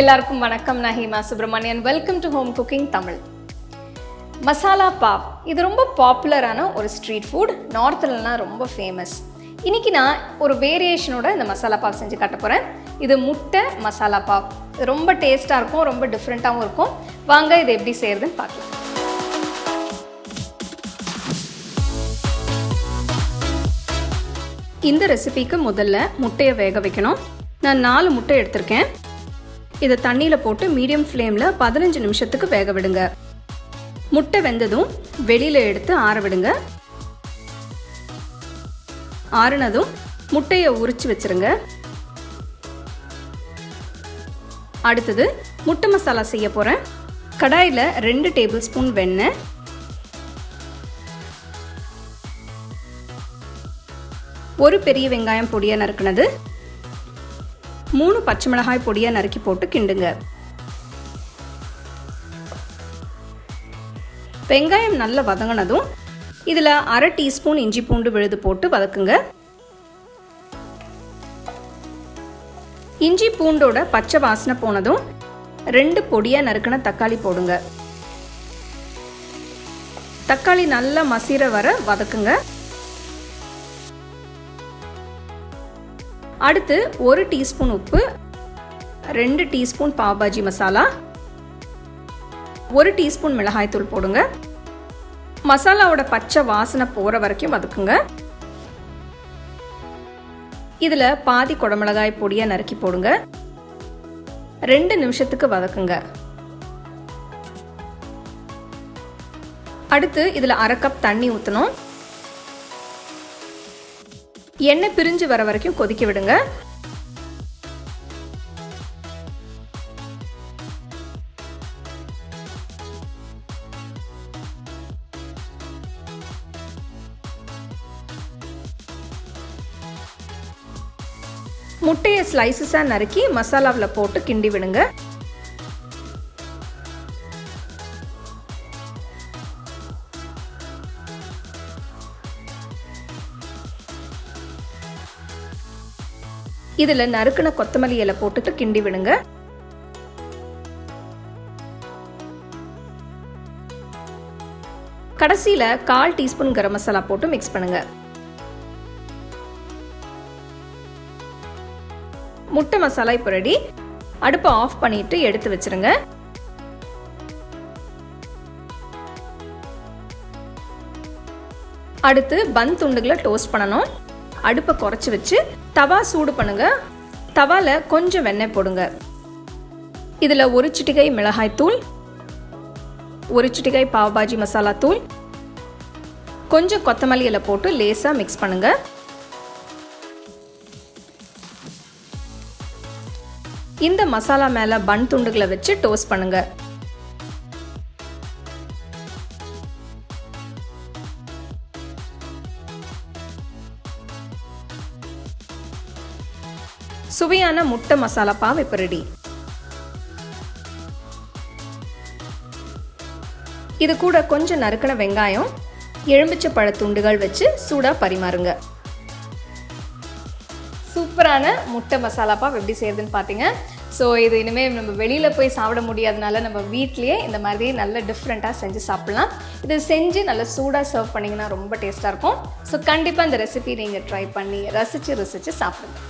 எல்லாருக்கும் வணக்கம். நான் Hema Subramanian. Welcome to home cooking Tamil. Masala pav இது ரொம்ப பாப்புலரான ஒரு ஸ்ட்ரீட் ஃபுட். நார்த்லலாம் ரொம்ப ஃபேமஸ். இன்றைக்கி நான் ஒரு வேரியேஷனோட இந்த மசாலா பாவ் செஞ்சு காட்ட போகிறேன். இது முட்டை மசாலா பாவ். ரொம்ப டேஸ்ட்டாக இருக்கும், ரொம்ப டிஃப்ரெண்ட்டாகவும் இருக்கும். வாங்க இது எப்படி செய்கிறதுன்னு பார்க்கலாம். இந்த ரெசிபிக்கு முதல்ல முட்டையை வேக வைக்கணும். நான் 4 முட்டை எடுத்திருக்கேன். இதை தண்ணியில் போட்டு மீடியம் ஃப்ளேமில் 15 நிமிஷத்துக்கு வேக விடுங்க. முட்டை வெந்ததும் வெளியில் எடுத்து ஆற விடுங்க. ஆறுனதும் முட்டையை உரிச்சு வச்சுருங்க. அடுத்தது முட்டை மசாலா செய்ய போகிறேன். கடாயில் 2 டேபிள் ஸ்பூன் வெண்ணெய், 1 பெரிய வெங்காயம் பொடியாக நறுக்குனது, 3 பச்சை மிளகாய் பொடியாக நறுக்கி போட்டு கிண்டுங்க. வெங்காயம் நல்லா வதங்கினதும் இதில் 1/2 டீஸ்பூன் இஞ்சி பூண்டு விழுது போட்டு வதக்குங்க. இஞ்சி பூண்டோட பச்சை வாசனை போனதும் 2 பொடியாக நறுக்கின தக்காளி போடுங்க. தக்காளி நல்லா மசிற வர வதக்குங்க. அடுத்து 1 டீஸ்பூன் உப்பு, 2 டீஸ்பூன் பாவ் பாஜி மசாலா, 1 டீஸ்பூன் மிளகாய்த்தூள் போடுங்க. மசாலாவோட பச்சை வாசனை போகிற வரைக்கும் வதக்குங்க. இதில் பாதி குடமிளகாய் பொடியாக நறுக்கி போடுங்க. 2 நிமிஷத்துக்கு வதக்குங்க. அடுத்து இதில் 1/2 கப் தண்ணி ஊற்றணும். எண்ணெய் பிரிஞ்சு வர வரைக்கும் கொதிக்க விடுங்க. முட்டையை ஸ்லைசஸாக நறுக்கி மசாலாவில் போட்டு கிண்டி விடுங்க. இதில் நறுக்கின கொத்தமல்லி இலை போட்டுட்டு கிண்டி விடுங்க. கடைசியில் 1/4 டீஸ்பூன் கரம் மசாலா போட்டு மிக்ஸ் பண்ணுங்க. முட்டை மசாலா இப்போ ரெடி. அடுப்பை ஆஃப் பண்ணிட்டு எடுத்து வச்சிருங்க. அடுத்து பன் துண்டுகளை டோஸ்ட் பண்ணணும். அடுப்பை குறைச்சி வச்சு தவா சூடு பண்ணுங்க. தவாவில் கொஞ்சம் வெண்ணெய் போடுங்க. இதில் 1 சிட்டிகை மிளகாய்த்தூள், 1 சிட்டிகை பாவ் பாஜி மசாலா தூள், கொஞ்சம் கொத்தமல்லி இலை போட்டு லேசாக மிக்ஸ் பண்ணுங்க. இந்த மசாலா மேலே பன் துண்டுகளை வச்சு டோஸ்ட் பண்ணுங்க. சுவையான முட்டை மசாலா பாவ் இப்போ ரெடி. இது கூட கொஞ்சம் நறுக்கின வெங்காயம், எலுமிச்சை பழ துண்டுகள் வச்சு சூடாக பரிமாறுங்க. சூப்பரான முட்டை மசாலா பாவ் எப்படி செய்யறதுன்னு பார்த்தீங்க. ஸோ இது இனிமேல் நம்ம வெளியில் போய் சாப்பிட முடியாதனால நம்ம வீட்லேயே இந்த மாதிரி நல்ல டிஃப்ரெண்ட்டாக செஞ்சு சாப்பிட்லாம். இது செஞ்சு நல்லா சூடாக சர்வ் பண்ணிங்கன்னா ரொம்ப டேஸ்ட்டாக இருக்கும். ஸோ கண்டிப்பாக இந்த ரெசிபி நீங்கள் ட்ரை பண்ணி ரசித்து சாப்பிடுங்க.